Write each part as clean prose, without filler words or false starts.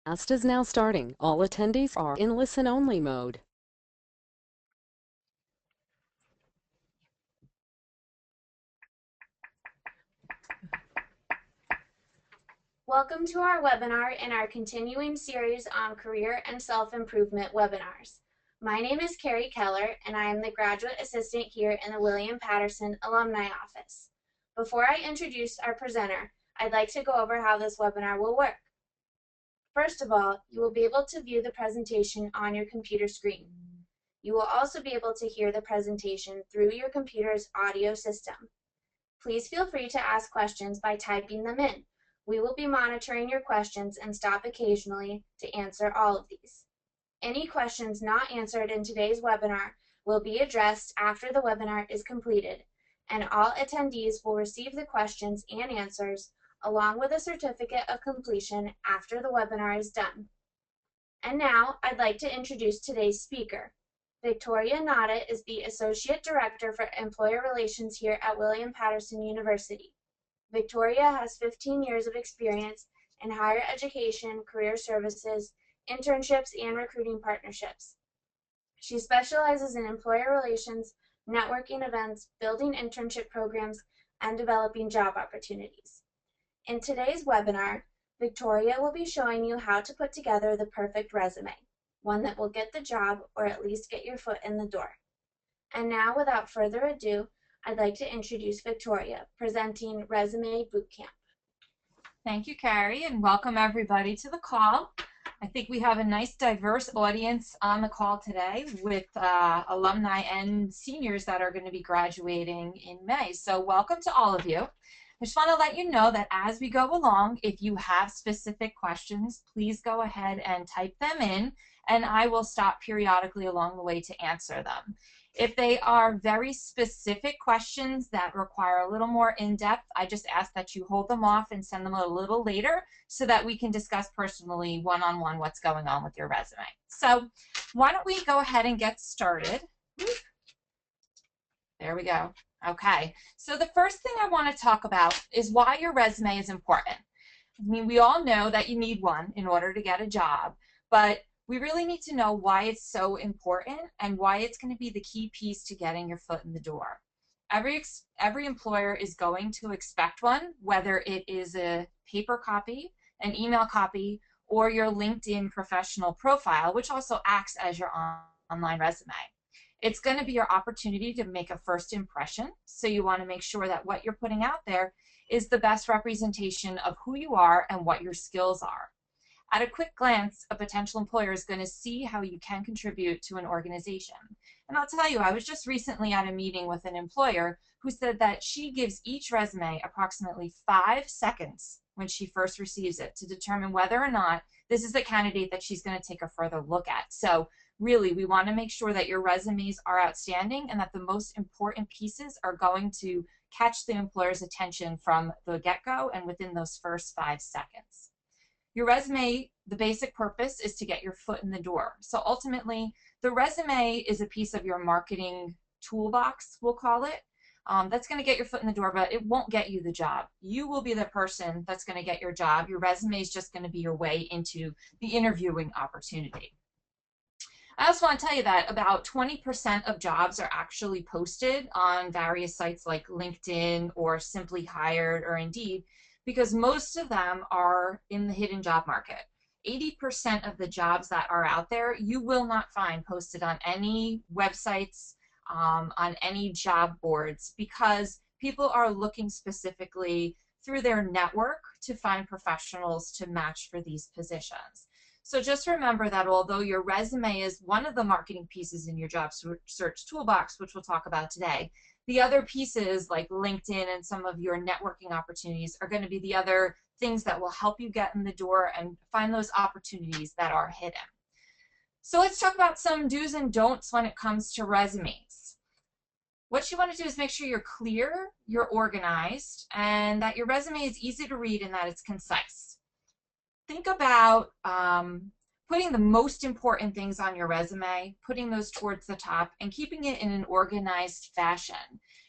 Class is now starting. All attendees are in listen-only mode. Welcome to our webinar in our continuing series on career and self-improvement webinars. My name is Carrie Keller, and I am the graduate assistant here in the William Patterson Alumni Office. Before I introduce our presenter, I'd like to go over how this webinar will work. First of all, you will be able to view the presentation on your computer screen. You will also be able to hear the presentation through your computer's audio system. Please feel free to ask questions by typing them in. We will be monitoring your questions and stop occasionally to answer all of these. Any questions not answered in today's webinar will be addressed after the webinar is completed, and all attendees will receive the questions and answers along with a certificate of completion after the webinar is done. And now I'd like to introduce today's speaker. Victoria Nada is the Associate Director for Employer Relations here at William Patterson University. Victoria has 15 years of experience in higher education, career services, internships, and recruiting partnerships. She specializes in employer relations, networking events, building internship programs, and developing job opportunities. In today's webinar, Victoria will be showing you how to put together the perfect resume, one that will get the job or at least get your foot in the door. And now, without further ado, I'd like to introduce Victoria, presenting Resume Bootcamp. Thank you, Carrie, and welcome everybody to the call. I think we have a nice diverse audience on the call today with alumni and seniors that are going to be graduating in May. So welcome to all of you. I just want to let you know that as we go along, if you have specific questions, please go ahead and type them in, and I will stop periodically along the way to answer them. If they are very specific questions that require a little more in-depth, I just ask that you hold them off and send them a little later so that we can discuss personally one-on-one what's going on with your resume. So why don't we go ahead and get started. There we go. Okay, so the first thing I want to talk about is why your resume is important. I mean, we all know that you need one in order to get a job, but we really need to know why it's so important and why it's going to be the key piece to getting your foot in the door. Every employer is going to expect one, whether it is a paper copy, an email copy, or your LinkedIn professional profile, which also acts as your online resume. It's going to be your opportunity to make a first impression, so you want to make sure that what you're putting out there is the best representation of who you are and what your skills are. At a quick glance, a potential employer is going to see how you can contribute to an organization. And I'll tell you, I was just recently at a meeting with an employer who said that she gives each resume approximately 5 seconds when she first receives it to determine whether or not this is the candidate that she's going to take a further look at. So really, we want to make sure that your resumes are outstanding and that the most important pieces are going to catch the employer's attention from the get-go and within those first 5 seconds. Your resume, the basic purpose is to get your foot in the door. So ultimately, the resume is a piece of your marketing toolbox, we'll call it. That's going to get your foot in the door, but it won't get you the job. You will be the person that's going to get your job. Your resume is just going to be your way into the interviewing opportunity. I also want to tell you that about 20% of jobs are actually posted on various sites like LinkedIn or Simply Hired or Indeed, because most of them are in the hidden job market. 80% of the jobs that are out there, you will not find posted on any websites, on any job boards, because people are looking specifically through their network to find professionals to match for these positions. So just remember that although your resume is one of the marketing pieces in your job search toolbox, which we'll talk about today, the other pieces like LinkedIn and some of your networking opportunities are going to be the other things that will help you get in the door and find those opportunities that are hidden. So let's talk about some do's and don'ts when it comes to resumes. What you want to do is make sure you're clear, you're organized, and that your resume is easy to read and that it's concise. Think about putting the most important things on your resume, putting those towards the top, and keeping it in an organized fashion.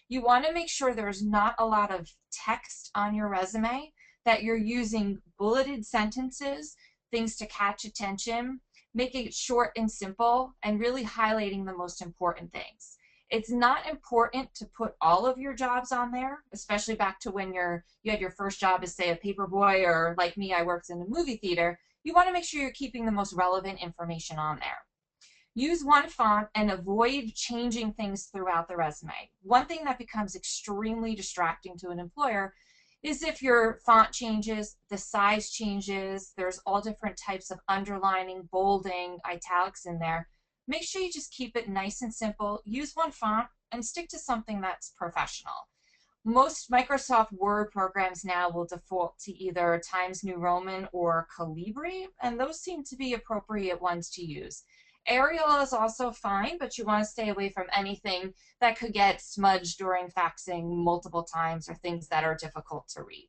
You want to make sure there's not a lot of text on your resume, that you're using bulleted sentences, things to catch attention, making it short and simple, and really highlighting the most important things. It's not important to put all of your jobs on there, especially back to when you had your first job as, say, a paper boy, or like me, I worked in a movie theater. You want to make sure you're keeping the most relevant information on there. Use one font and avoid changing things throughout the resume. One thing that becomes extremely distracting to an employer is if your font changes, the size changes, there's all different types of underlining, bolding, italics in there. Make sure you just keep it nice and simple. Use one font and stick to something that's professional. Most Microsoft Word programs now will default to either Times New Roman or Calibri, and those seem to be appropriate ones to use. Arial is also fine, but you want to stay away from anything that could get smudged during faxing multiple times or things that are difficult to read.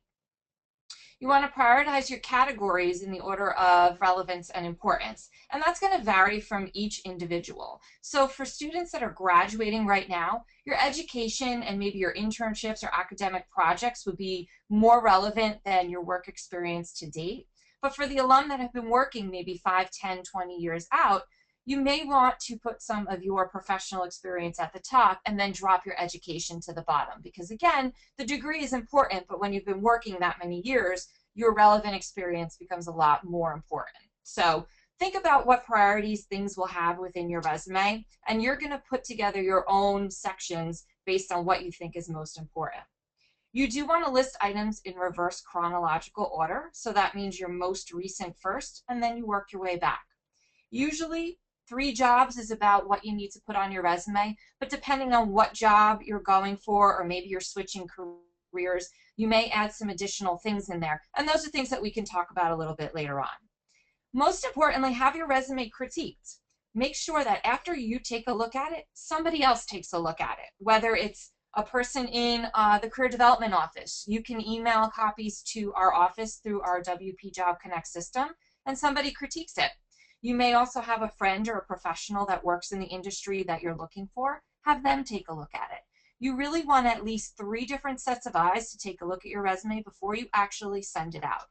You want to prioritize your categories in the order of relevance and importance, and that's going to vary from each individual. So for students that are graduating right now, your education and maybe your internships or academic projects would be more relevant than your work experience to date. But for the alum that have been working maybe 5, 10, 20 years out, you may want to put some of your professional experience at the top and then drop your education to the bottom. Because again, the degree is important, but when you've been working that many years, your relevant experience becomes a lot more important. So think about what priorities things will have within your resume, and you're going to put together your own sections based on what you think is most important. You do want to list items in reverse chronological order, so that means your most recent first, and then you work your way back. Usually, 3 jobs is about what you need to put on your resume, but depending on what job you're going for, or maybe you're switching careers, you may add some additional things in there. And those are things that we can talk about a little bit later on. Most importantly, have your resume critiqued. Make sure that after you take a look at it, somebody else takes a look at it, whether it's a person in the Career Development Office. You can email copies to our office through our WP Job Connect system, and somebody critiques it. You may also have a friend or a professional that works in the industry that you're looking for. Have them take a look at it. You really want at least 3 different sets of eyes to take a look at your resume before you actually send it out.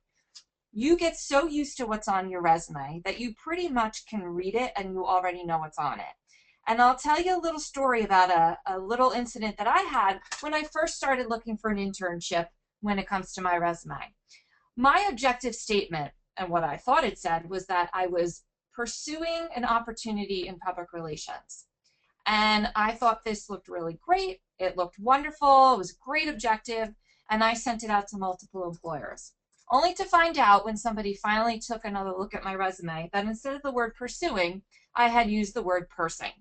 You get so used to what's on your resume that you pretty much can read it and you already know what's on it. And I'll tell you a little story about a little incident that I had when I first started looking for an internship when it comes to my resume. My objective statement, and what I thought it said, was that I was pursuing an opportunity in public relations. And I thought this looked really great. It looked wonderful. It was a great objective. And I sent it out to multiple employers. Only to find out when somebody finally took another look at my resume that instead of the word pursuing, I had used the word pursing.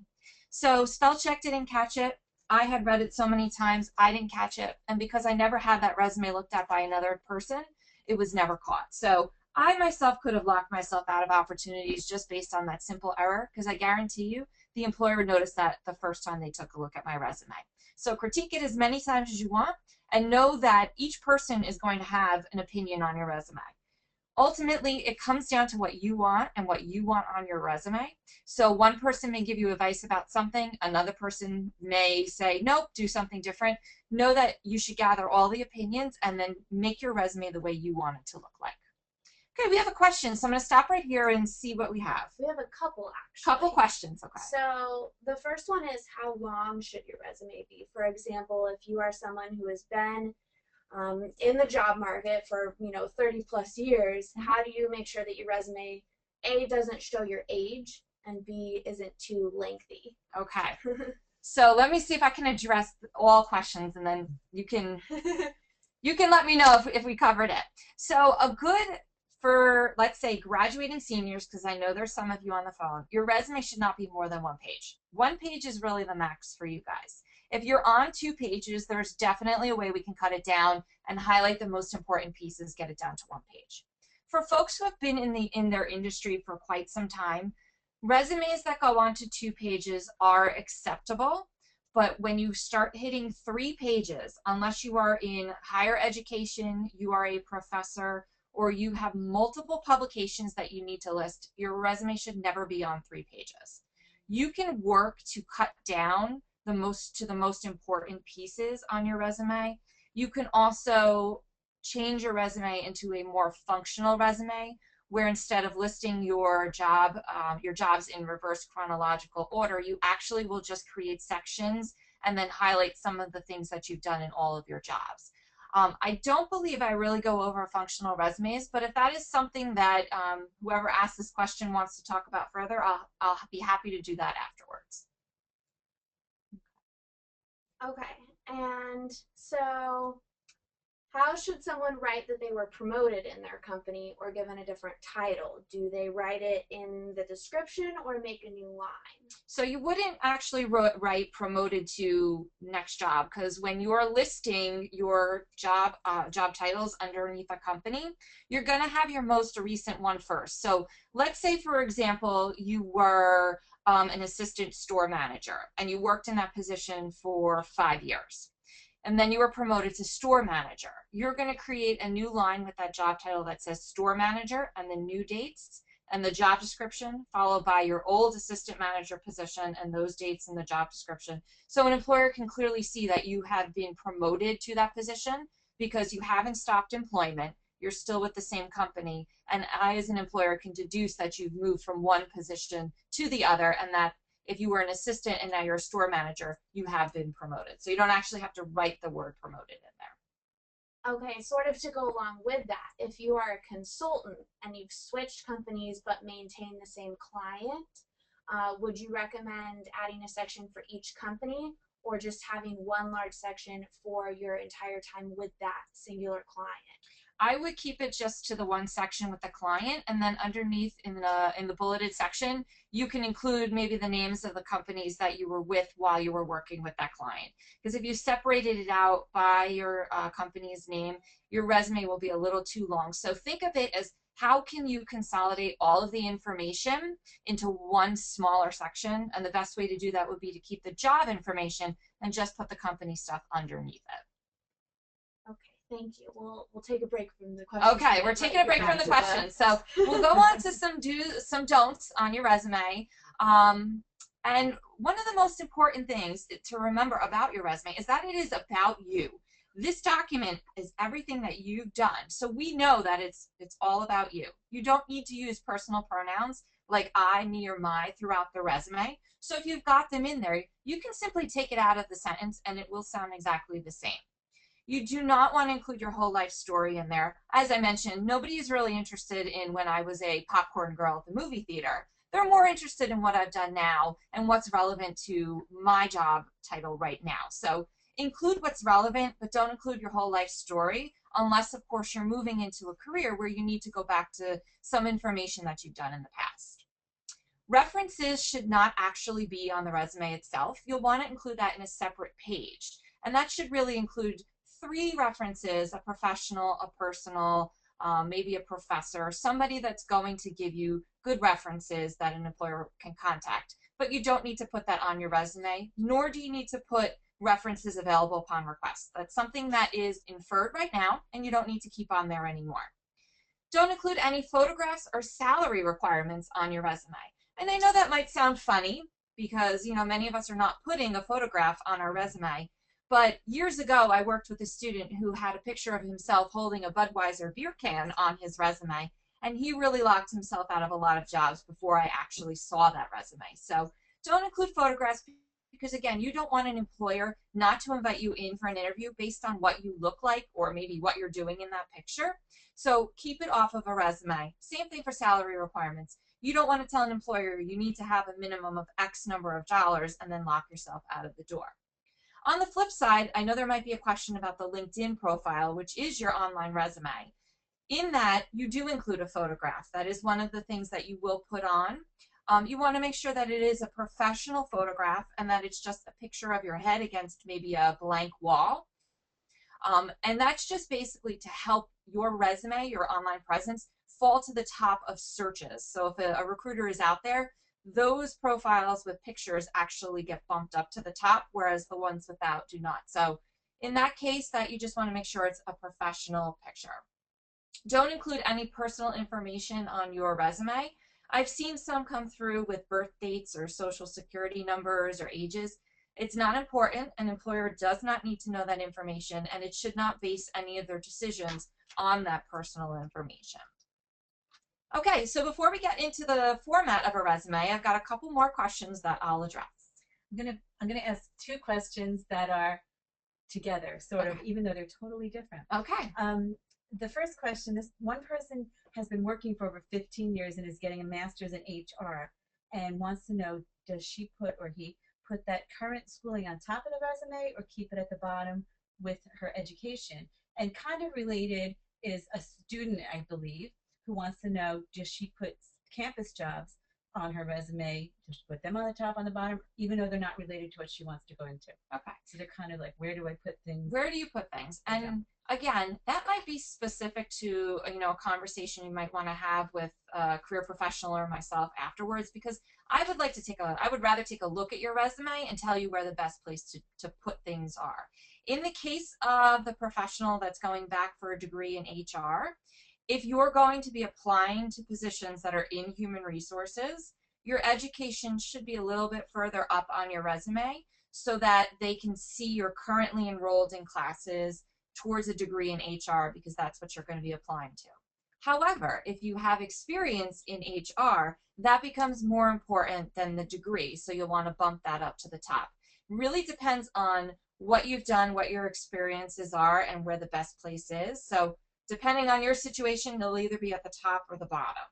So spell check didn't catch it. I had read it so many times, I didn't catch it. And because I never had that resume looked at by another person, it was never caught. So I myself could have locked myself out of opportunities just based on that simple error, because I guarantee you the employer would notice that the first time they took a look at my resume. So critique it as many times as you want, and know that each person is going to have an opinion on your resume. Ultimately, it comes down to what you want and what you want on your resume. So one person may give you advice about something, another person may say, nope, do something different. Know that you should gather all the opinions and then make your resume the way you want it to look like. Okay, we have a question, so I'm going to stop right here and see what we have. We have a couple, actually. Couple questions, okay. So the first one is, how long should your resume be? For example, if you are someone who has been in the job market for 30 plus years, how do you make sure that your resume, A, doesn't show your age, and B, isn't too lengthy? Okay. So let me see if I can address all questions, and then you can let me know if we covered it. So a good, for, let's say, graduating seniors, because I know there's some of you on the phone, your resume should not be more than 1 page. 1 page is really the max for you guys. If you're on 2 pages, there's definitely a way we can cut it down and highlight the most important pieces, get it down to 1 page. For folks who have been in their industry for quite some time, resumes that go on to 2 pages are acceptable, but when you start hitting 3 pages, unless you are in higher education, you are a professor, or you have multiple publications that you need to list, your resume should never be on 3 pages. You can work to cut down the most important pieces on your resume. You can also change your resume into a more functional resume where instead of listing your jobs in reverse chronological order, you actually will just create sections and then highlight some of the things that you've done in all of your jobs. I don't believe I really go over functional resumes, but if that is something that whoever asked this question wants to talk about further, I'll be happy to do that afterwards. Okay, and so how should someone write that they were promoted in their company or given a different title? Do they write it in the description or make a new line? So you wouldn't actually write promoted to next job, because when you're listing your job titles underneath a company, you're going to have your most recent one first. So let's say, for example, you were an assistant store manager and you worked in that position for 5 years. And then you were promoted to store manager. You're going to create a new line with that job title that says store manager and the new dates and the job description, followed by your old assistant manager position and those dates in the job description. So an employer can clearly see that you have been promoted to that position because you haven't stopped employment. You're still with the same company. And I, as an employer, can deduce that you've moved from one position to the other, and that if you were an assistant and now you're a store manager, you have been promoted. So you don't actually have to write the word promoted in there. Okay, sort of to go along with that, if you are a consultant and you've switched companies but maintain the same client, would you recommend adding a section for each company or just having one large section for your entire time with that singular client? I would keep it just to the one section with the client, and then underneath in the bulleted section, you can include maybe the names of the companies that you were with while you were working with that client. Because if you separated it out by your company's name, your resume will be a little too long. So think of it as, how can you consolidate all of the information into one smaller section? And the best way to do that would be to keep the job information and just put the company stuff underneath it. Okay. Thank you. We'll take a break from the questions. Okay, we're taking a break from the questions. So we'll go on to some don'ts on your resume. And one of the most important things to remember about your resume is that it is about you. This document is everything that you've done. So we know that it's all about you. You don't need to use personal pronouns like I, me, or my throughout the resume. So if you've got them in there, you can simply take it out of the sentence and it will sound exactly the same. You do not want to include your whole life story in there. As I mentioned, nobody is really interested in when I was a popcorn girl at the movie theater. They're more interested in what I've done now and what's relevant to my job title right now. So include what's relevant, but don't include your whole life story, unless, of course, you're moving into a career where you need to go back to some information that you've done in the past. References should not actually be on the resume itself. You'll want to include that in a separate page. And that should really include 3 references: a professional, a personal, maybe a professor, somebody that's going to give you good references that an employer can contact. But you don't need to put that on your resume, nor do you need to put references available upon request. That's something that is inferred right now, and you don't need to keep on there anymore. Don't include any photographs or salary requirements on your resume. And I know that might sound funny because, you know, many of us are not putting a photograph on our resume. But years ago, I worked with a student who had a picture of himself holding a Budweiser beer can on his resume, and he really locked himself out of a lot of jobs before I actually saw that resume. So don't include photographs because, again, you don't want an employer not to invite you in for an interview based on what you look like or maybe what you're doing in that picture. So keep it off of a resume. Same thing for salary requirements. You don't want to tell an employer you need to have a minimum of X number of dollars and then lock yourself out of the door. On the flip side, I know there might be a question about the LinkedIn profile, which is your online resume. In that, you do include a photograph. That is one of the things that you will put on. You want to make sure that it is a professional photograph and that it's just a picture of your head against maybe a blank wall. And that's just basically to help your resume, your online presence, fall to the top of searches. So if a recruiter is out there, those profiles with pictures actually get bumped up to the top, whereas the ones without do not. So in that case, that you just want to make sure it's a professional picture. Don't include any personal information on your resume. I've seen some come through with birth dates or social security numbers or ages. It's not important. An employer does not need to know that information, and it should not base any of their decisions on that personal information. Okay, so before we get into the format of a resume, I've got a couple more questions that I'll address. I'm gonna ask two questions that are together, sort of, Okay. even though they're totally different. Okay. The first question, this one person has been working for over 15 years and is getting a master's in HR and wants to know, does she put or he put that current schooling on top of the resume or keep it at the bottom with her education? And kind of related is a student, I believe, who wants to know, does she put campus jobs on her resume, just put them on the top, on the bottom, even though they're not related to what she wants to go into? Okay. So they're kind of like, where do I put things? Where do you put things? And again, that might be specific to a conversation you might want to have with a career professional or myself afterwards, because I would rather take a look at your resume and tell you where the best place to put things are. In the case of the professional that's going back for a degree in HR, if you're going to be applying to positions that are in human resources, your education should be a little bit further up on your resume so that they can see you're currently enrolled in classes towards a degree in HR, because that's what you're going to be applying to. However, if you have experience in HR, that becomes more important than the degree, so you'll want to bump that up to the top. Really depends on what you've done, what your experiences are, and where the best place is. So depending on your situation, they'll either be at the top or the bottom.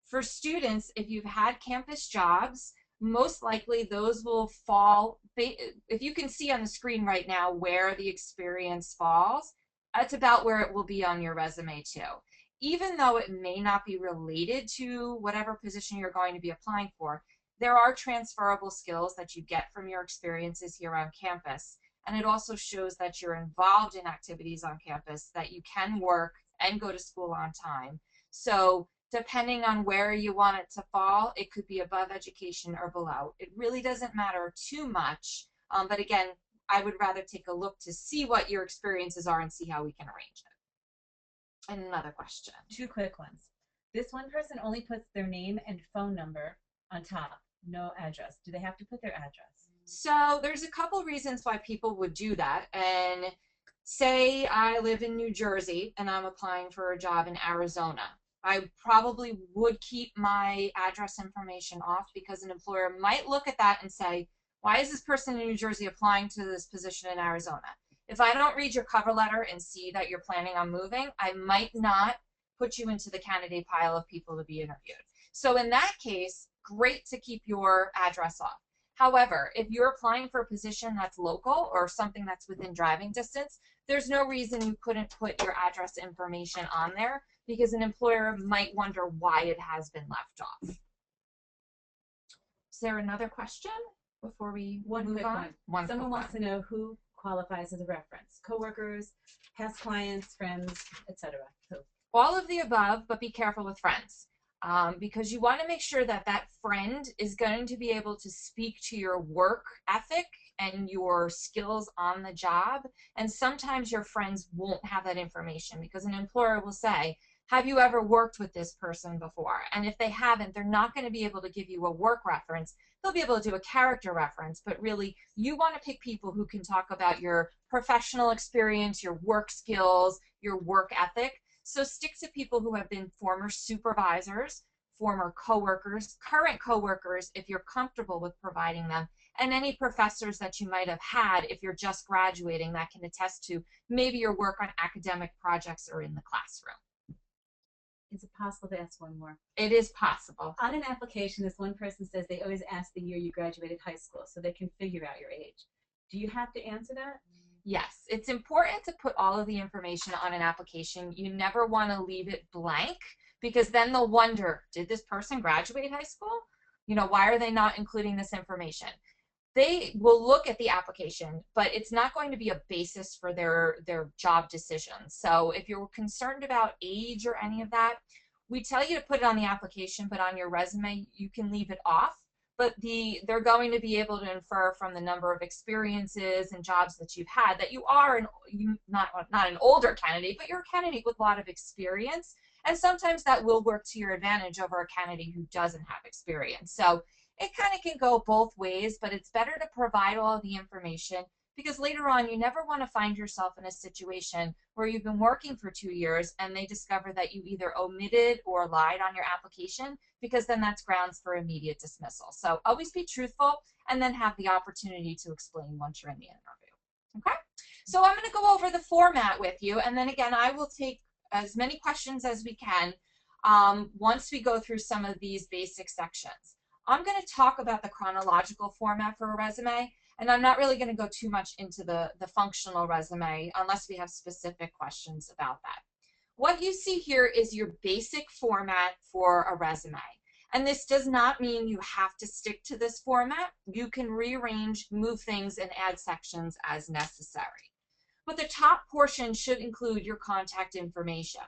For students, if you've had campus jobs, most likely those will fall, if you can see on the screen right now where the experience falls, that's about where it will be on your resume too. Even though it may not be related to whatever position you're going to be applying for, there are transferable skills that you get from your experiences here on campus. And it also shows that you're involved in activities on campus, that you can work and go to school on time. So depending on where you want it to fall, it could be above education or below. It really doesn't matter too much. But again, I would rather take a look to see what your experiences are and see how we can arrange it. And another question. Two quick ones. This one person only puts their name and phone number on top, no address. Do they have to put their address? So there's a couple reasons why people would do that. And say I live in New Jersey and I'm applying for a job in Arizona. I probably would keep my address information off, because an employer might look at that and say, why is this person in New Jersey applying to this position in Arizona? If I don't read your cover letter and see that you're planning on moving, I might not put you into the candidate pile of people to be interviewed. So in that case, great to keep your address off. However, if you're applying for a position that's local or something that's within driving distance, there's no reason you couldn't put your address information on there, because an employer might wonder why it has been left off. Is there another question before we move on? Someone wants to know who qualifies as a reference: coworkers, past clients, friends, etc. So all of the above, but be careful with friends. Because you want to make sure that that friend is going to be able to speak to your work ethic and your skills on the job. And sometimes your friends won't have that information, because an employer will say, have you ever worked with this person before? And if they haven't, they're not going to be able to give you a work reference. They'll be able to do a character reference, but really you want to pick people who can talk about your professional experience, your work skills, your work ethic. So stick to people who have been former supervisors, former coworkers, current coworkers, if you're comfortable with providing them, and any professors that you might have had if you're just graduating that can attest to maybe your work on academic projects or in the classroom. is it possible to ask one more? It is possible. On an application, this one person says they always ask the year you graduated high school so they can figure out your age. Do you have to answer that? Yes, it's important to put all of the information on an application. You never want to leave it blank, because then they'll wonder, did this person graduate high school? Why are they not including this information? They will look at the application, but it's not going to be a basis for their job decisions. So if you're concerned about age or any of that, we tell you to put it on the application, but on your resume, you can leave it off. But they're going to be able to infer from the number of experiences and jobs that you've had that you are not an older candidate, but you're a candidate with a lot of experience. And sometimes that will work to your advantage over a candidate who doesn't have experience. So it kind of can go both ways, but it's better to provide all of the information, because later on you never want to find yourself in a situation where you've been working for 2 years and they discover that you either omitted or lied on your application, because then that's grounds for immediate dismissal. So always be truthful and then have the opportunity to explain once you're in the interview. Okay? So I'm going to go over the format with you, and then again I will take as many questions as we can once we go through some of these basic sections. I'm going to talk about the chronological format for a resume, and I'm not really going to go too much into the functional resume unless we have specific questions about that. What you see here is your basic format for a resume. And this does not mean you have to stick to this format. You can rearrange, move things, and add sections as necessary. But the top portion should include your contact information.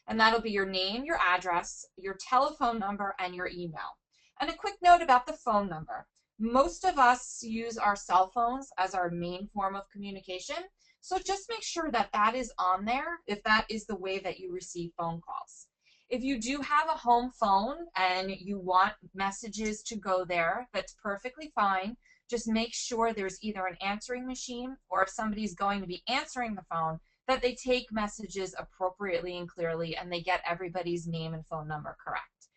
And that'll be your name, your address, your telephone number, and your email. And a quick note about the phone number. Most of us use our cell phones as our main form of communication. So just make sure that that is on there if that is the way that you receive phone calls. If you do have a home phone and you want messages to go there, that's perfectly fine. Just make sure there's either an answering machine, or if somebody's going to be answering the phone, that they take messages appropriately and clearly and they get everybody's name and phone number correct.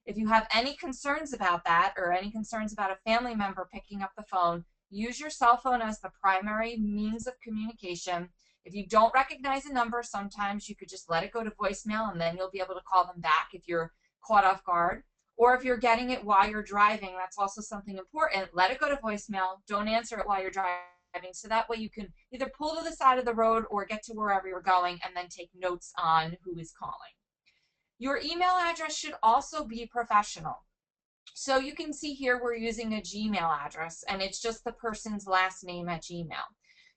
If you have any concerns about that, or any concerns about a family member picking up the phone, use your cell phone as the primary means of communication. If you don't recognize a number, sometimes you could just let it go to voicemail and then you'll be able to call them back if you're caught off guard. Or if you're getting it while you're driving, that's also something important. Let it go to voicemail. Don't answer it while you're driving. So that way you can either pull to the side of the road or get to wherever you're going and then take notes on who is calling. Your email address should also be professional. So you can see here we're using a Gmail address, and it's just the person's last name at Gmail.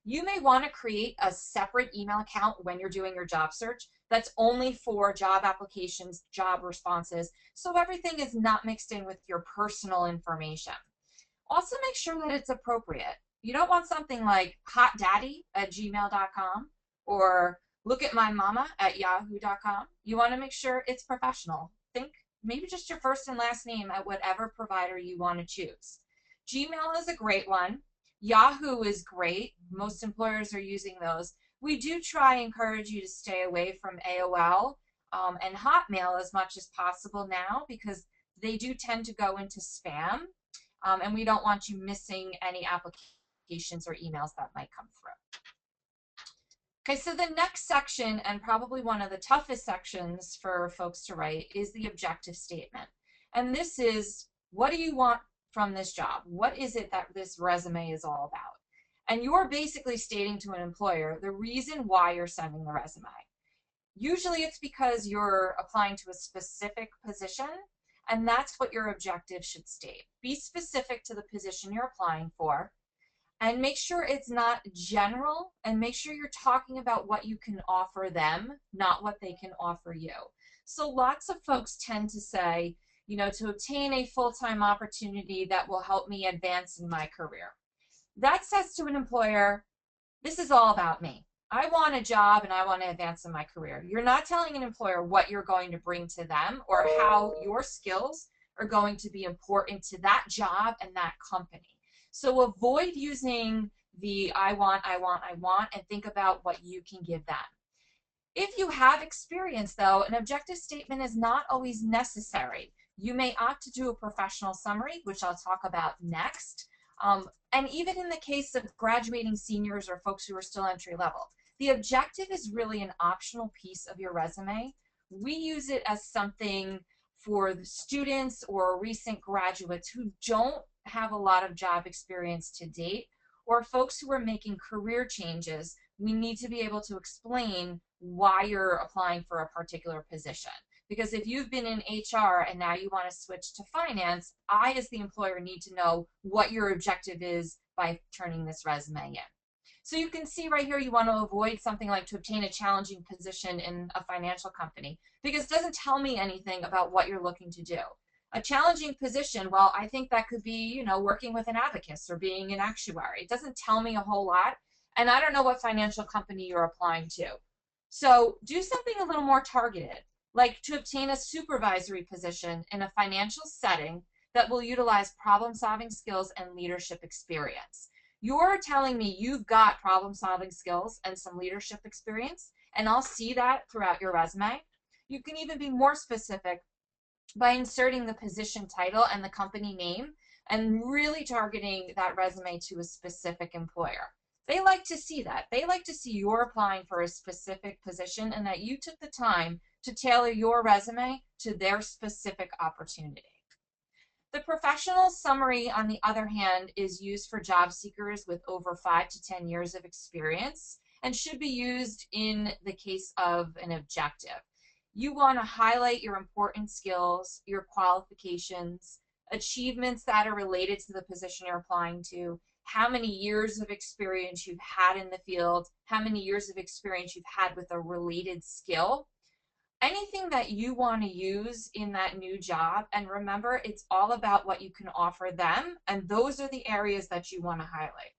You may want to create a separate email account when you're doing your job search that's only for job applications, job responses, so everything is not mixed in with your personal information. Also make sure that it's appropriate. You don't want something like hotdaddy@gmail.com or lookatmymama@yahoo.com. You want to make sure it's professional. Think maybe just your first and last name at whatever provider you want to choose. Gmail is a great one. Yahoo is great. Most employers are using those. We do try and encourage you to stay away from AOL and Hotmail as much as possible now, because they do tend to go into spam, and we don't want you missing any applications or emails that might come through. Okay, so the next section, and probably one of the toughest sections for folks to write, is the objective statement. And this is, what do you want from this job? What is it that this resume is all about? And you're basically stating to an employer the reason why you're sending the resume. Usually it's because you're applying to a specific position, and that's what your objective should state. Be specific to the position you're applying for, and make sure it's not general, and make sure you're talking about what you can offer them, not what they can offer you. So lots of folks tend to say, you know, to obtain a full-time opportunity that will help me advance in my career. That says to an employer, this is all about me. I want a job and I want to advance in my career. You're not telling an employer what you're going to bring to them or how your skills are going to be important to that job and that company. So avoid using the I want, and think about what you can give them. If you have experience, though, an objective statement is not always necessary. You may opt to do a professional summary, which I'll talk about next. And even in the case of graduating seniors or folks who are still entry level, the objective is really an optional piece of your resume. We use it as something for the students or recent graduates who don't have a lot of job experience to date, or folks who are making career changes. We need to be able to explain why you're applying for a particular position. Because if you've been in HR and now you want to switch to finance, I as the employer need to know what your objective is by turning this resume in. So you can see right here you want to avoid something like to obtain a challenging position in a financial company, because it doesn't tell me anything about what you're looking to do. A challenging position, well, I think that could be, you know, working with an abacus or being an actuary. It doesn't tell me a whole lot, and I don't know what financial company you're applying to. So do something a little more targeted, like to obtain a supervisory position in a financial setting that will utilize problem-solving skills and leadership experience. You're telling me you've got problem-solving skills and some leadership experience, and I'll see that throughout your resume. You can even be more specific by inserting the position title and the company name and really targeting that resume to a specific employer. They like to see that. They like to see you're applying for a specific position and that you took the time to tailor your resume to their specific opportunity. The professional summary, on the other hand, is used for job seekers with over 5 to 10 years of experience and should be used in the case of an objective. You want to highlight your important skills, your qualifications, achievements that are related to the position you're applying to, how many years of experience you've had in the field, how many years of experience you've had with a related skill. Anything that you want to use in that new job, and remember, it's all about what you can offer them, and those are the areas that you want to highlight.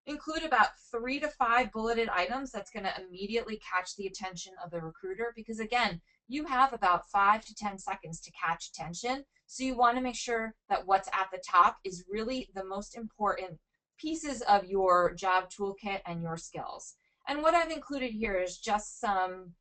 Include about 3 to 5 bulleted items that's going to immediately catch the attention of the recruiter, because again, you have about 5 to 10 seconds to catch attention, so you want to make sure that what's at the top is really the most important pieces of your job toolkit and your skills. And what I've included here is just some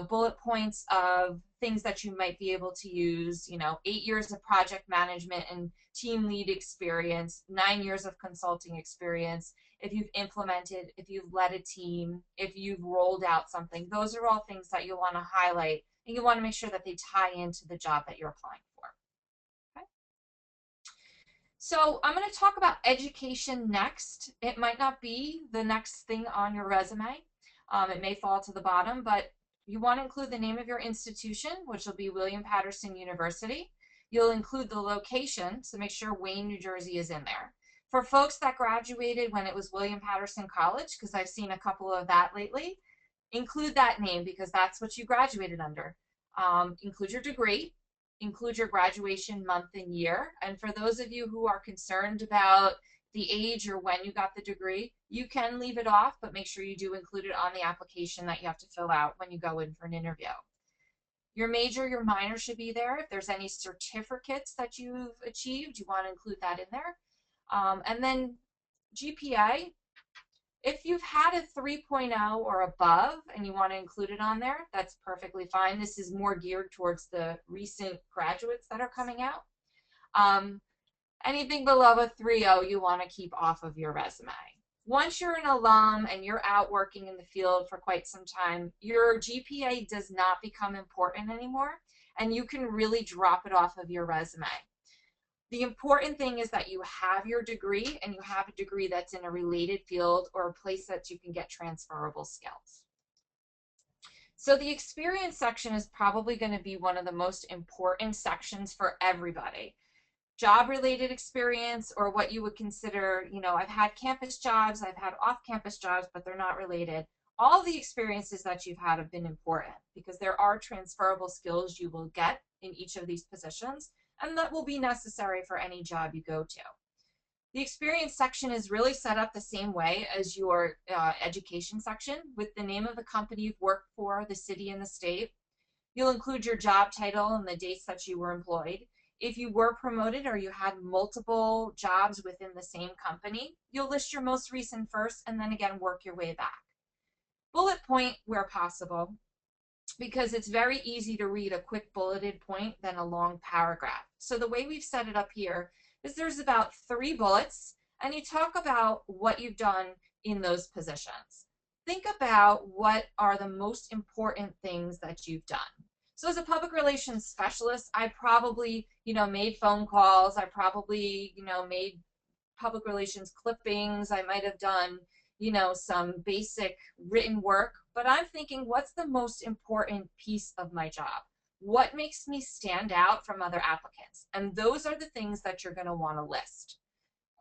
bullet points of things that you might be able to use, 8 years of project management and team lead experience, 9 years of consulting experience, if you've implemented, if you've led a team, if you've rolled out something. Those are all things that you'll want to highlight, and you want to make sure that they tie into the job that you're applying for. Okay? So I'm going to talk about education next. It might not be the next thing on your resume. It may fall to the bottom, but you want to include the name of your institution, which will be William Patterson University. You'll include the location, so make sure Wayne, New Jersey is in there. For folks that graduated when it was William Patterson College, because I've seen a couple of that lately, include that name because that's what you graduated under. Include your degree, include your graduation month and year. And for those of you who are concerned about the age or when you got the degree, you can leave it off, but make sure you do include it on the application that you have to fill out when you go in for an interview. Your major, your minor should be there. If there's any certificates that you've achieved, you want to include that in there. And then GPA, if you've had a 3.0 or above and you want to include it on there, that's perfectly fine. This is more geared towards the recent graduates that are coming out. Anything below a 3.0 you want to keep off of your resume. Once you're an alum and you're out working in the field for quite some time, your GPA does not become important anymore, and you can really drop it off of your resume. The important thing is that you have your degree, and you have a degree that's in a related field or a place that you can get transferable skills. So the experience section is probably going to be one of the most important sections for everybody. Job-related experience, or what you would consider, I've had campus jobs, I've had off-campus jobs, but they're not related. All the experiences that you've had have been important because there are transferable skills you will get in each of these positions, and that will be necessary for any job you go to. The experience section is really set up the same way as your education section, with the name of the company you've worked for, the city and the state. You'll include your job title and the dates that you were employed. If you were promoted or you had multiple jobs within the same company, you'll list your most recent first and then again work your way back. Bullet point where possible, because it's very easy to read a quick bulleted point than a long paragraph. So the way we've set it up here is there's about 3 bullets, and you talk about what you've done in those positions. Think about what are the most important things that you've done. So as a public relations specialist, I probably, made phone calls. I probably, made public relations clippings. I might have done, some basic written work. But I'm thinking, what's the most important piece of my job? What makes me stand out from other applicants? And those are the things that you're going to want to list.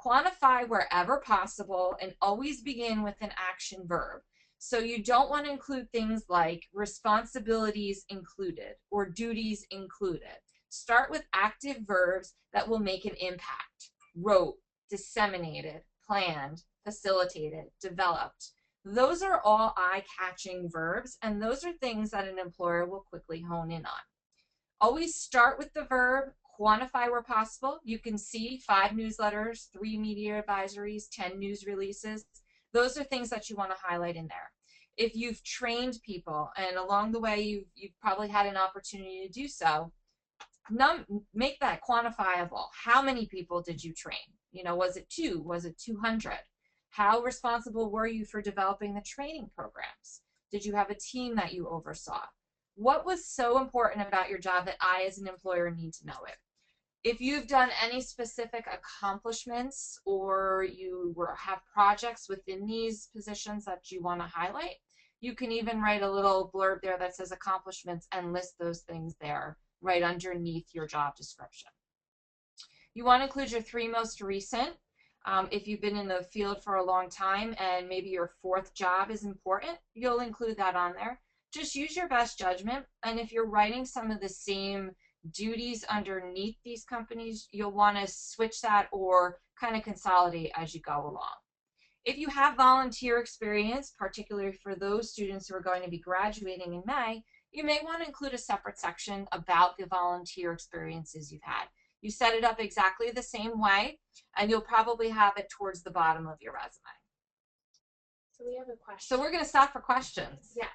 Quantify wherever possible and always begin with an action verb. So you don't want to include things like responsibilities included or duties included. Start with active verbs that will make an impact. Wrote, disseminated, planned, facilitated, developed. Those are all eye-catching verbs, and those are things that an employer will quickly hone in on. Always start with the verb, quantify where possible. You can see 5 newsletters, 3 media advisories, 10 news releases. Those are things that you want to highlight in there. If you've trained people and along the way you've probably had an opportunity to do so, make that quantifiable. How many people did you train? You know, was it 2? Was it 200? How responsible were you for developing the training programs? Did you have a team that you oversaw? What was so important about your job that I as an employer need to know it? If you've done any specific accomplishments or have projects within these positions that you want to highlight, you can even write a little blurb there that says accomplishments and list those things there right underneath your job description. You want to include your 3 most recent. If you've been in the field for a long time and maybe your 4th job is important, you'll include that on there. Just use your best judgment, and if you're writing some of the same duties underneath these companies, you'll want to switch that or kind of consolidate as you go along. If you have volunteer experience, particularly for those students who are going to be graduating in May, you may want to include a separate section about the volunteer experiences you've had. You set it up exactly the same way, and you'll probably have it towards the bottom of your resume. So we have a question. So we're going to stop for questions. Yes.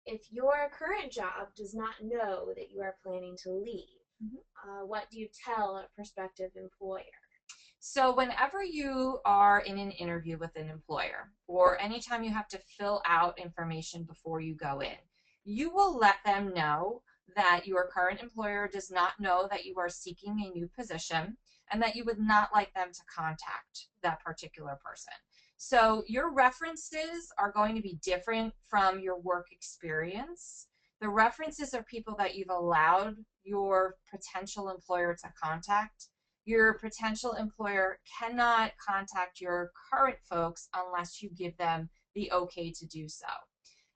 If your current job does not know that you are planning to leave, what do you tell a prospective employer? So whenever you are in an interview with an employer, or anytime you have to fill out information before you go in, you will let them know that your current employer does not know that you are seeking a new position and that you would not like them to contact that particular person. So your references are going to be different from your work experience. The references are people that you've allowed your potential employer to contact. Your potential employer cannot contact your current folks unless you give them the okay to do so.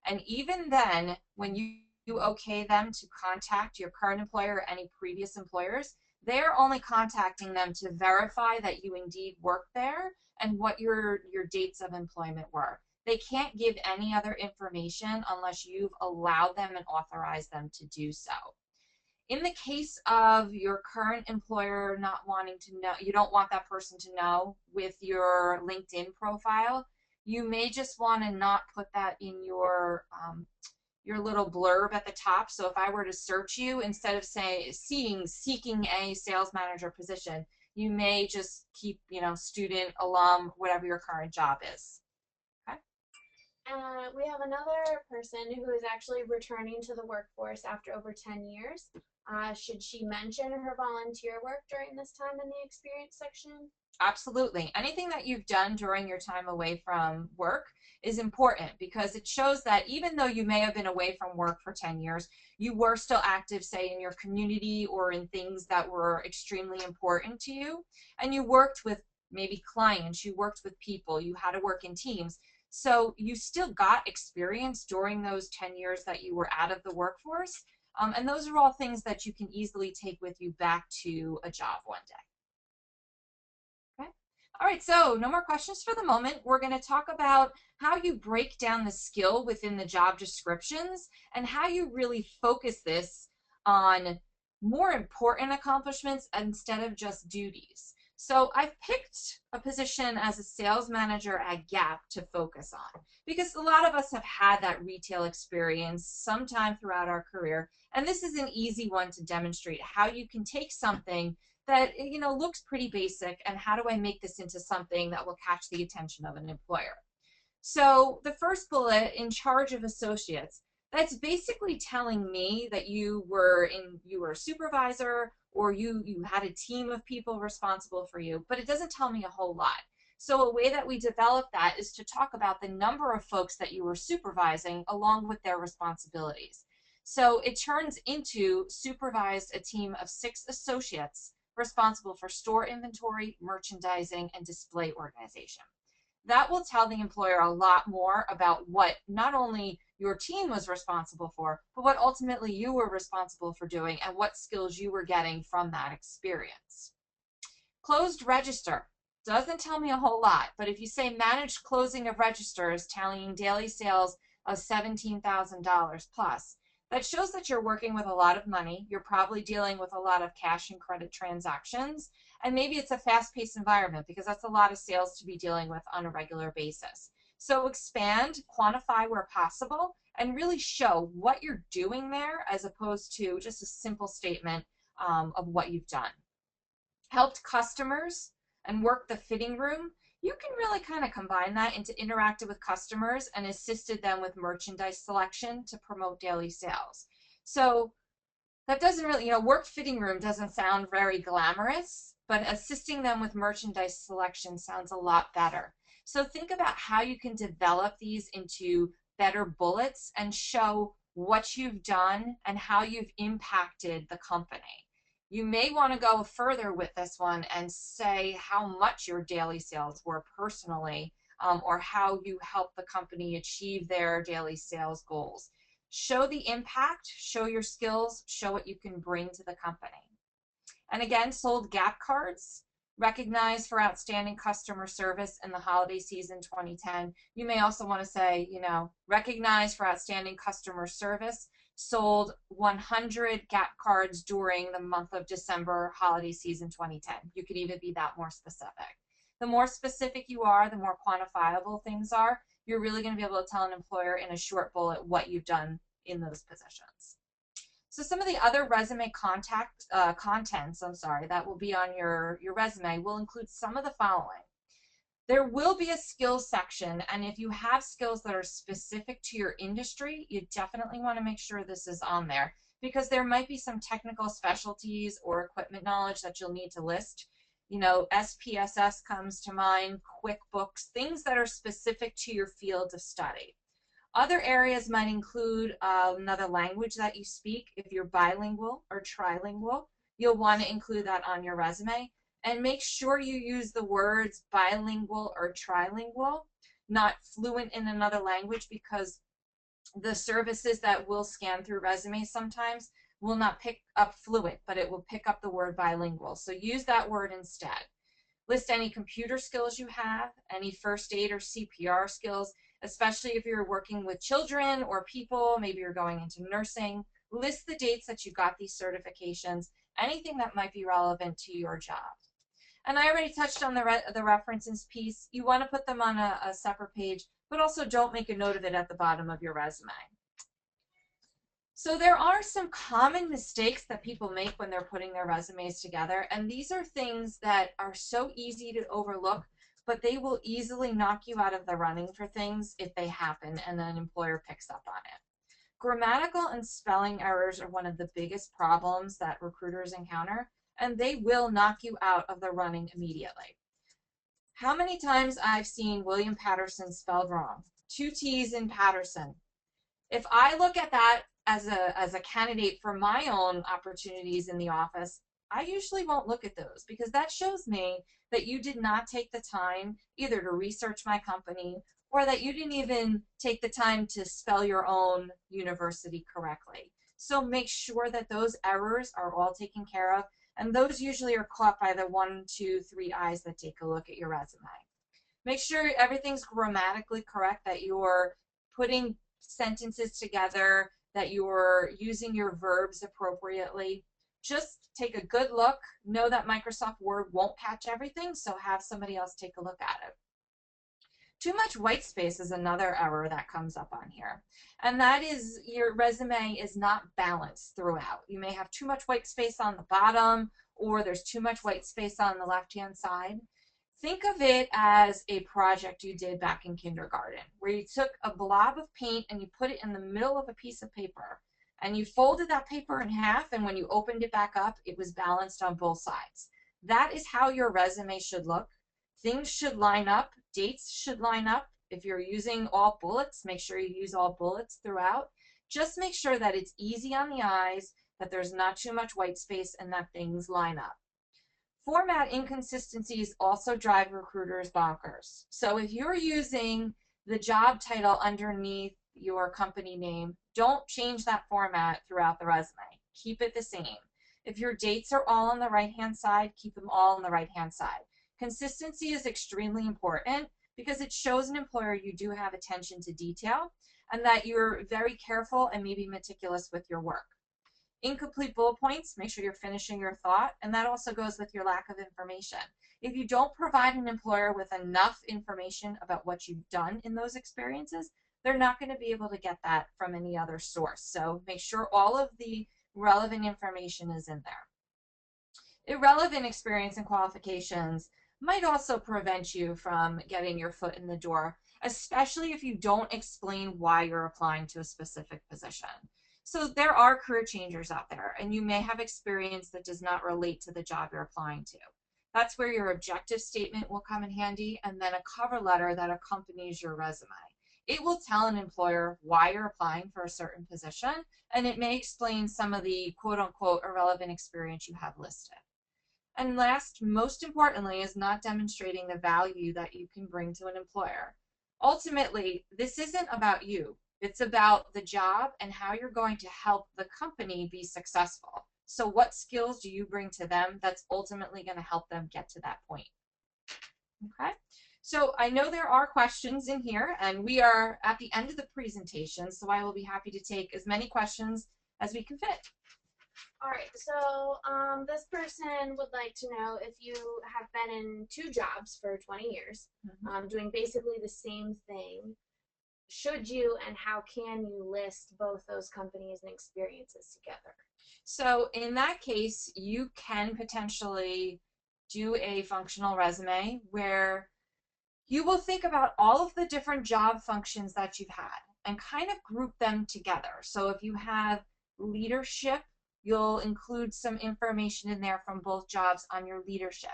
And even then, when you okay them to contact your current employer or any previous employers, they're only contacting them to verify that you indeed work there and what your dates of employment were. They can't give any other information unless you've allowed them and authorized them to do so. In the case of your current employer not wanting to know, you don't want that person to know with your LinkedIn profile, you may just want to not put that in your little blurb at the top. So if I were to search you, instead of seeking a sales manager position, you may just keep, student, alum, whatever your current job is. Okay. We have another person who is actually returning to the workforce after over 10 years. Should she mention her volunteer work during this time in the experience section? Absolutely. Anything that you've done during your time away from work is important because it shows that even though you may have been away from work for 10 years, you were still active, say, in your community or in things that were extremely important to you. And you worked with maybe clients, you worked with people, you had to work in teams. So you still got experience during those 10 years that you were out of the workforce. And those are all things that you can easily take with you back to a job one day. All right, so no more questions for the moment. We're going to talk about how you break down the skill within the job descriptions and how you really focus this on more important accomplishments instead of just duties. So I've picked a position as a sales manager at Gap to focus on because a lot of us have had that retail experience sometime throughout our career, and this is an easy one to demonstrate how you can take something that looks pretty basic and how do I make this into something that will catch the attention of an employer. So the first bullet, in charge of associates, that's basically telling me that you were a supervisor or you had a team of people responsible for you, but it doesn't tell me a whole lot. So a way that we develop that is to talk about the number of folks that you were supervising along with their responsibilities. So it turns into supervised a team of 6 associates responsible for store inventory, merchandising, and display organization. That will tell the employer a lot more about what not only your team was responsible for, but what ultimately you were responsible for doing and what skills you were getting from that experience. Closed register doesn't tell me a whole lot, but if you say managed closing of registers tallying daily sales of $17,000 plus, That shows that you're working with a lot of money. You're probably dealing with a lot of cash and credit transactions. And maybe it's a fast-paced environment because that's a lot of sales to be dealing with on a regular basis. So expand, quantify where possible, and really show what you're doing there as opposed to just a simple statement of what you've done. Helped customers and worked the fitting room. You can really kind of combine that into interacted with customers and assisted them with merchandise selection to promote daily sales. So that doesn't really, worked fitting room doesn't sound very glamorous, but assisting them with merchandise selection sounds a lot better. So think about how you can develop these into better bullets and show what you've done and how you've impacted the company. You may want to go further with this one and say how much your daily sales were personally, or how you helped the company achieve their daily sales goals. Show the impact, show your skills, show what you can bring to the company. And again, sold gap cards, recognized for outstanding customer service in the holiday season 2010. You may also want to say, recognized for outstanding customer service, sold 100 gap cards during the month of December holiday season 2010. You could even be that more specific. The more specific you are, the more quantifiable things are, you're really going to be able to tell an employer in a short bullet what you've done in those positions. So some of the other resume contents, that will be on your resume will include some of the following. There will be a skills section, and if you have skills that are specific to your industry, you definitely want to make sure this is on there because there might be some technical specialties or equipment knowledge that you'll need to list. SPSS comes to mind, QuickBooks, things that are specific to your field of study. Other areas might include another language that you speak. If you're bilingual or trilingual, you'll want to include that on your resume. And make sure you use the words bilingual or trilingual, not fluent in another language, because the services that will scan through resumes sometimes will not pick up fluent, but it will pick up the word bilingual. So use that word instead. List any computer skills you have, any first aid or CPR skills, especially if you're working with children or people, maybe you're going into nursing. List the dates that you got these certifications, anything that might be relevant to your job. And I already touched on the references piece. You want to put them on a separate page, but also don't make a note of it at the bottom of your resume. So there are some common mistakes that people make when they're putting their resumes together, and these are things that are so easy to overlook, but they will easily knock you out of the running for things if they happen and an employer picks up on it. Grammatical and spelling errors are one of the biggest problems that recruiters encounter, and they will knock you out of the running immediately. How many times I've seen William Patterson spelled wrong? 2 T's in Patterson. If I look at that as a candidate for my own opportunities in the office, I usually won't look at those because that shows me that you did not take the time either to research my company or that you didn't even take the time to spell your own university correctly. So make sure that those errors are all taken care of, and those usually are caught by the 1, 2, 3 eyes that take a look at your resume. Make sure everything's grammatically correct, that you're putting sentences together, that you're using your verbs appropriately. Just take a good look. Know that Microsoft Word won't catch everything, so have somebody else take a look at it. Too much white space is another error that comes up on here, and that is your resume is not balanced throughout. You may have too much white space on the bottom, or there's too much white space on the left-hand side. Think of it as a project you did back in kindergarten, where you took a blob of paint and you put it in the middle of a piece of paper, and you folded that paper in half, and when you opened it back up, it was balanced on both sides. That is how your resume should look. Things should line up. Dates should line up. If you're using all bullets, make sure you use all bullets throughout. Just make sure that it's easy on the eyes, that there's not too much white space, and that things line up. Format inconsistencies also drive recruiters bonkers. So if you're using the job title underneath your company name, don't change that format throughout the resume. Keep it the same. If your dates are all on the right-hand side, keep them all on the right-hand side. Consistency is extremely important because it shows an employer you do have attention to detail, and that you're very careful and maybe meticulous with your work. Incomplete bullet points, make sure you're finishing your thought, and that also goes with your lack of information. If you don't provide an employer with enough information about what you've done in those experiences, they're not going to be able to get that from any other source. So make sure all of the relevant information is in there. Irrelevant experience and qualifications might also prevent you from getting your foot in the door, especially if you don't explain why you're applying to a specific position. So there are career changers out there, and you may have experience that does not relate to the job you're applying to. That's where your objective statement will come in handy, and then a cover letter that accompanies your resume. It will tell an employer why you're applying for a certain position, and it may explain some of the quote-unquote irrelevant experience you have listed. And last, most importantly, is not demonstrating the value that you can bring to an employer. Ultimately, this isn't about you. It's about the job and how you're going to help the company be successful. So what skills do you bring to them that's ultimately going to help them get to that point? Okay, so I know there are questions in here, and we are at the end of the presentation, so I will be happy to take as many questions as we can fit. All right, so this person would like to know if you have been in 2 jobs for 20 years, doing basically the same thing. Should you, and how can you list both those companies and experiences together? So in that case, you can potentially do a functional resume where you will think about all of the different job functions that you've had and kind of group them together. So if you have leadership, you'll include some information in there from both jobs on your leadership.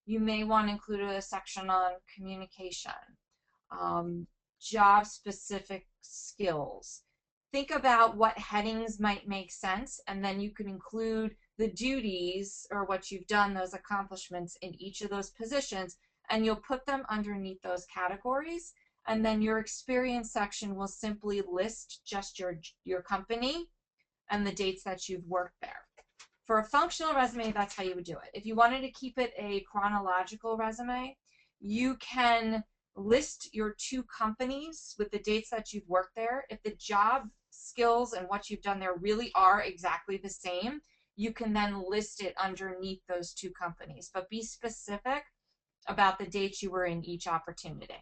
You may want to include a section on communication, job-specific skills. Think about what headings might make sense, and then you can include the duties or what you've done, those accomplishments in each of those positions, and you'll put them underneath those categories. And then your experience section will simply list just your company and the dates that you've worked there. For a functional resume, that's how you would do it. If you wanted to keep it a chronological resume, you can list your 2 companies with the dates that you've worked there. If the job skills and what you've done there really are exactly the same, you can then list it underneath those 2 companies. But be specific about the dates you were in each opportunity.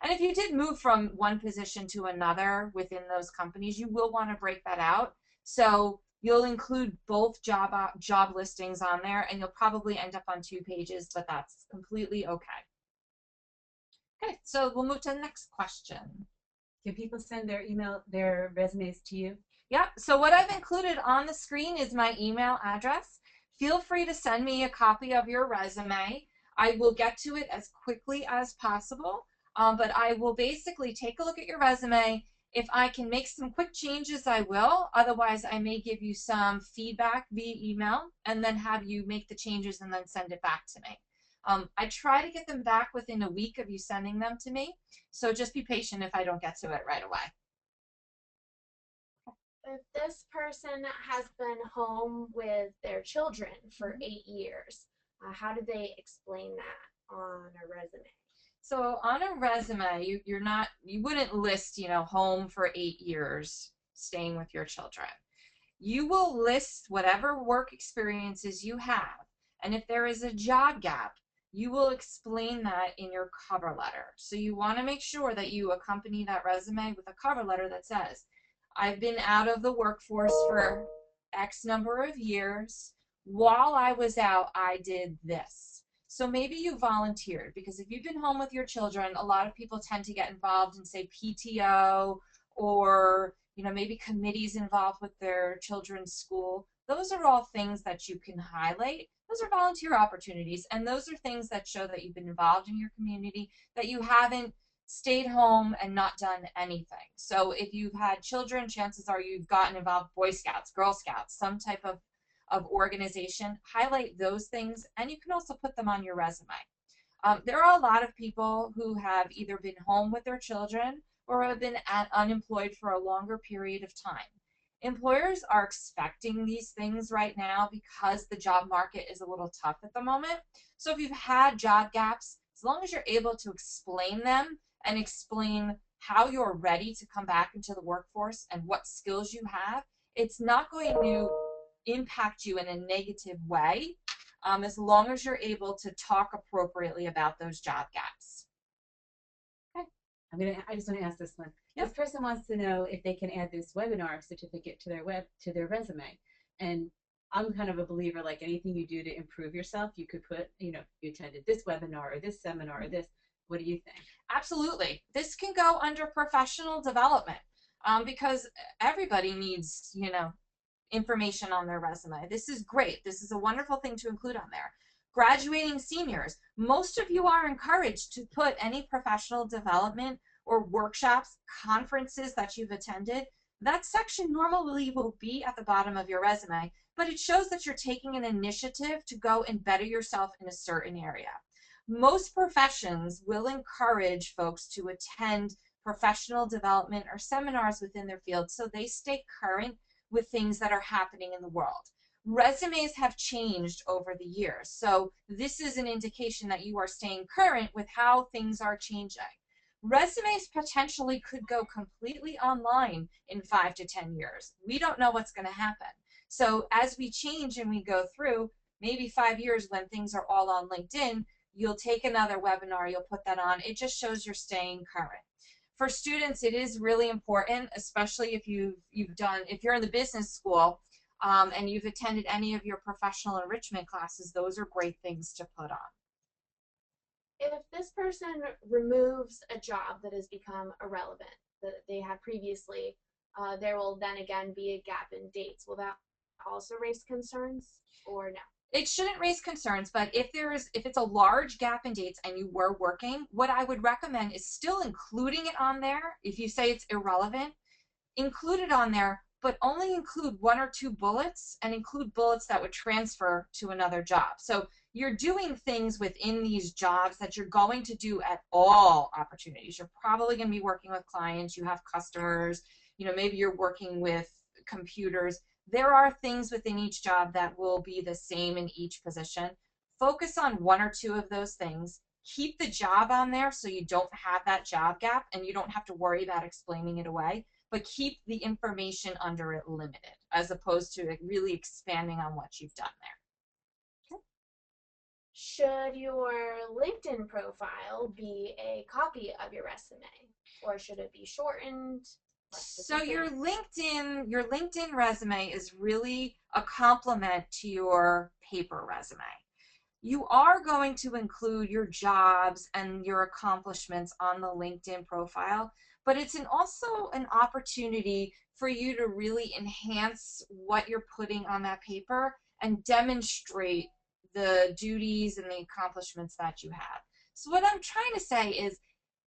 And if you did move from one position to another within those companies, you will want to break that out. So you'll include both job listings on there, and you'll probably end up on 2 pages, but that's completely okay. Okay, so we'll move to the next question. Can people send their resumes to you? Yeah, so what I've included on the screen is my email address. Feel free to send me a copy of your resume. I will get to it as quickly as possible, but I will basically take a look at your resume. If I can make some quick changes, I will. Otherwise, I may give you some feedback via email and then have you make the changes and then send it back to me. I try to get them back within a week of you sending them to me, so just be patient if I don't get to it right away. If this person has been home with their children for 8 years, how do they explain that on a resume? So on a resume, you wouldn't list, home for 8 years, staying with your children. You will list whatever work experiences you have, and if there is a job gap, you will explain that in your cover letter. So you want to make sure that you accompany that resume with a cover letter that says, I've been out of the workforce for X number of years. While I was out, I did this. So maybe you volunteered, because if you've been home with your children, a lot of people tend to get involved in, say, PTO or maybe committees involved with their children's school. Those are all things that you can highlight. Those are volunteer opportunities, and those are things that show that you've been involved in your community, that you haven't stayed home and not done anything. So if you've had children, chances are you've gotten involved, Boy Scouts, Girl Scouts, some type of organization. Highlight those things, and you can also put them on your resume. There are a lot of people who have either been home with their children or have been unemployed for a longer period of time. Employers are expecting these things right now because the job market is a little tough at the moment. So if you've had job gaps, as long as you're able to explain them and explain how you're ready to come back into the workforce and what skills you have, it's not going to impact you in a negative way, as long as you're able to talk appropriately about those job gaps. I just want to ask this one. Yep. This person wants to know if they can add this webinar certificate to their resume. And I'm kind of a believer, like anything you do to improve yourself, you could put, you attended this webinar or this seminar or this. What do you think? Absolutely. This can go under professional development, because everybody needs, information on their resume. This is great. This is a wonderful thing to include on there. Graduating seniors, most of you are encouraged to put any professional development or workshops, conferences that you've attended. That section normally will be at the bottom of your resume, but it shows that you're taking an initiative to go and better yourself in a certain area. Most professions will encourage folks to attend professional development or seminars within their field so they stay current with things that are happening in the world. Resumes have changed over the years, so this is an indication that you are staying current with how things are changing. Resumes potentially could go completely online in 5 to 10 years. We don't know what's going to happen. So as we change and we go through, maybe 5 years when things are all on LinkedIn, you'll take another webinar, you'll put that on. It just shows you're staying current. For students, it is really important, especially if if you're in the business school and you've attended any of your professional enrichment classes, those are great things to put on. If this person removes a job that has become irrelevant that they had previously, there will then again be a gap in dates. Will that also raise concerns or no? It shouldn't raise concerns, but if it's a large gap in dates and you were working, what I would recommend is still including it on there. If you say it's irrelevant, include it on there, but only include 1 or 2 bullets, and include bullets that would transfer to another job. So you're doing things within these jobs that you're going to do at all opportunities. You're probably going to be working with clients, you have customers, maybe you're working with computers. There are things within each job that will be the same in each position. Focus on 1 or 2 of those things. Keep the job on there so you don't have that job gap and you don't have to worry about explaining it away, but keep the information under it limited as opposed to really expanding on what you've done there. Okay. Should your LinkedIn profile be a copy of your resume, or should it be shortened? So your LinkedIn resume is really a complement to your paper resume. You are going to include your jobs and your accomplishments on the LinkedIn profile, but it's also an opportunity for you to really enhance what you're putting on that paper and demonstrate the duties and the accomplishments that you have. So what I'm trying to say is,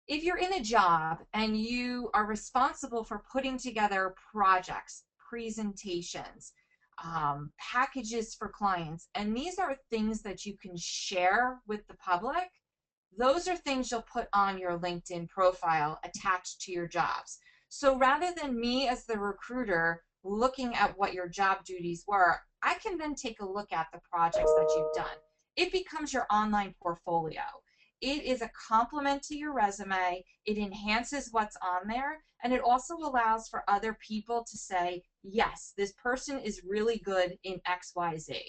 if you're in a job and you are responsible for putting together projects, presentations, packages for clients, and these are things that you can share with the public, those are things you'll put on your LinkedIn profile attached to your jobs. So rather than me as the recruiter looking at what your job duties were, I can then take a look at the projects that you've done. It becomes your online portfolio. It is a complement to your resume, it enhances what's on there, and it also allows for other people to say, yes, this person is really good in XYZ.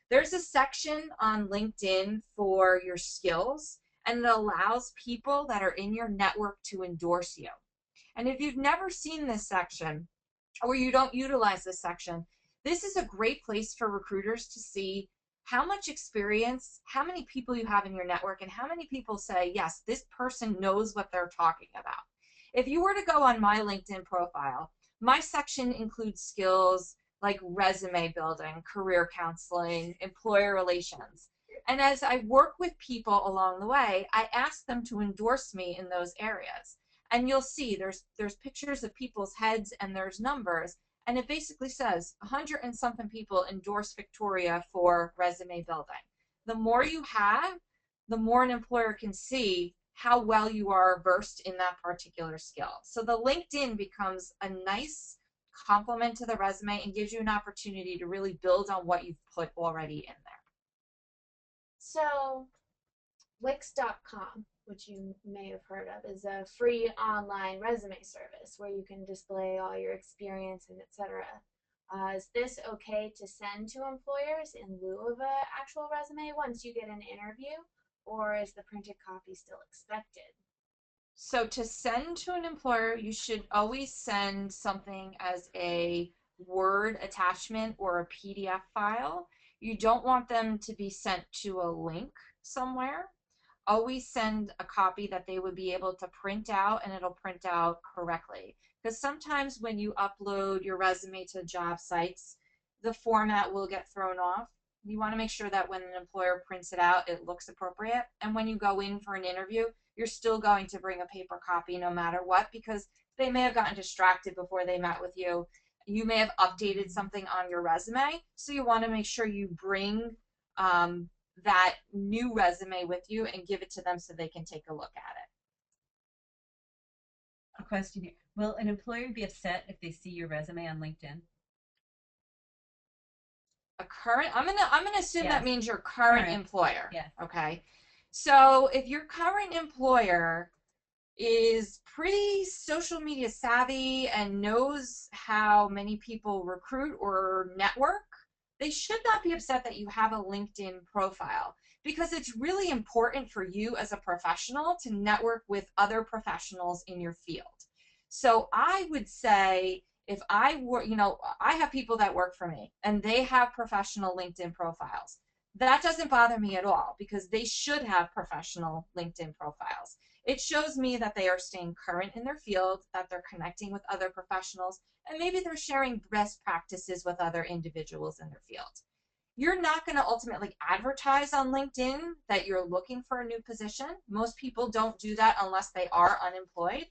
There's a section on LinkedIn for your skills, and it allows people that are in your network to endorse you. And if you've never seen this section, or you don't utilize this section, this is a great place for recruiters to see how much experience, how many people you have in your network, and how many people say, yes, this person knows what they're talking about. If you were to go on my LinkedIn profile, my section includes skills like resume building, career counseling, employer relations. And as I work with people along the way, I ask them to endorse me in those areas. And you'll see there's pictures of people's heads and there's numbers. And it basically says 100 and something people endorse Victoria for resume building. The more you have, the more an employer can see how well you are versed in that particular skill. So the LinkedIn becomes a nice complement to the resume and gives you an opportunity to really build on what you've put already in there. So Wix.com, which you may have heard of, is a free online resume service where you can display all your experience and etc. Is this okay to send to employers in lieu of an actual resume once you get an interview, or is the printed copy still expected? So to send to an employer, you should always send something as a Word attachment or a PDF file. You don't want them to be sent to a link somewhere. Always send a copy that they would be able to print out, and it'll print out correctly. Because sometimes when you upload your resume to job sites, the format will get thrown off. You want to make sure that when an employer prints it out, it looks appropriate. And when you go in for an interview, you're still going to bring a paper copy no matter what, because they may have gotten distracted before they met with you. You may have updated something on your resume, so you want to make sure you bring that new resume with you and give it to them so they can take a look at it. A question here. Will an employer be upset if they see your resume on LinkedIn? A current, I'm gonna assume Yes. that means your current employer. Yes. Okay. So if your current employer is pretty social media savvy and knows how many people recruit or network, they should not be upset that you have a LinkedIn profile, because it's really important for you as a professional to network with other professionals in your field. So I would say, if I were, I have people that work for me and they have professional LinkedIn profiles. That doesn't bother me at all, because they should have professional LinkedIn profiles. It shows me that they are staying current in their field, that they're connecting with other professionals, and maybe they're sharing best practices with other individuals in their field. You're not going to ultimately advertise on LinkedIn that you're looking for a new position. Most people don't do that unless they are unemployed.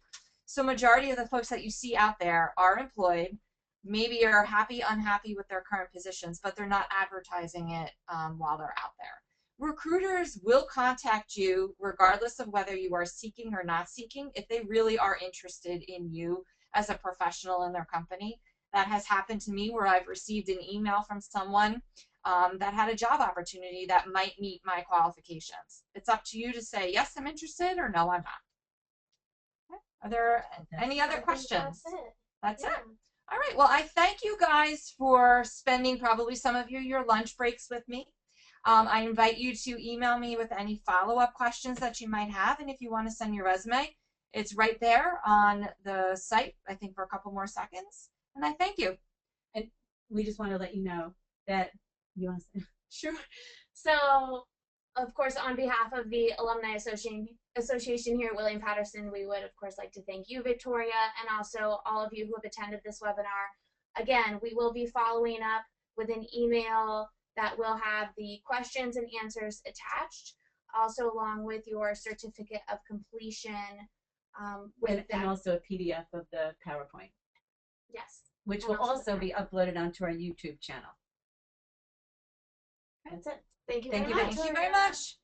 So majority of the folks that you see out there are employed, maybe are happy, unhappy with their current positions, but they're not advertising it while they're out there. Recruiters will contact you regardless of whether you are seeking or not seeking, if they really are interested in you as a professional in their company. That has happened to me, where I've received an email from someone that had a job opportunity that might meet my qualifications. It's up to you to say, yes, I'm interested, or no, I'm not. Okay. Are there any other questions? That's it. All right. Well, I thank you guys for spending probably some of your lunch breaks with me. I invite you to email me with any follow-up questions that you might have. And if you want to send your resume, it's right there on the site, I think, for a couple more seconds. And I thank you. And we just want to let you know that you want to. Sure. So, of course, on behalf of the Alumni Association here at William-Patterson, we would, of course, like to thank you, Victoria, and also all of you who have attended this webinar. Again, we will be following up with an email that will have the questions and answers attached, also along with your certificate of completion. And also a PDF of the PowerPoint. Yes. Which will also be uploaded onto our YouTube channel. That's it. Thank you Thank very you much. Thank you very much.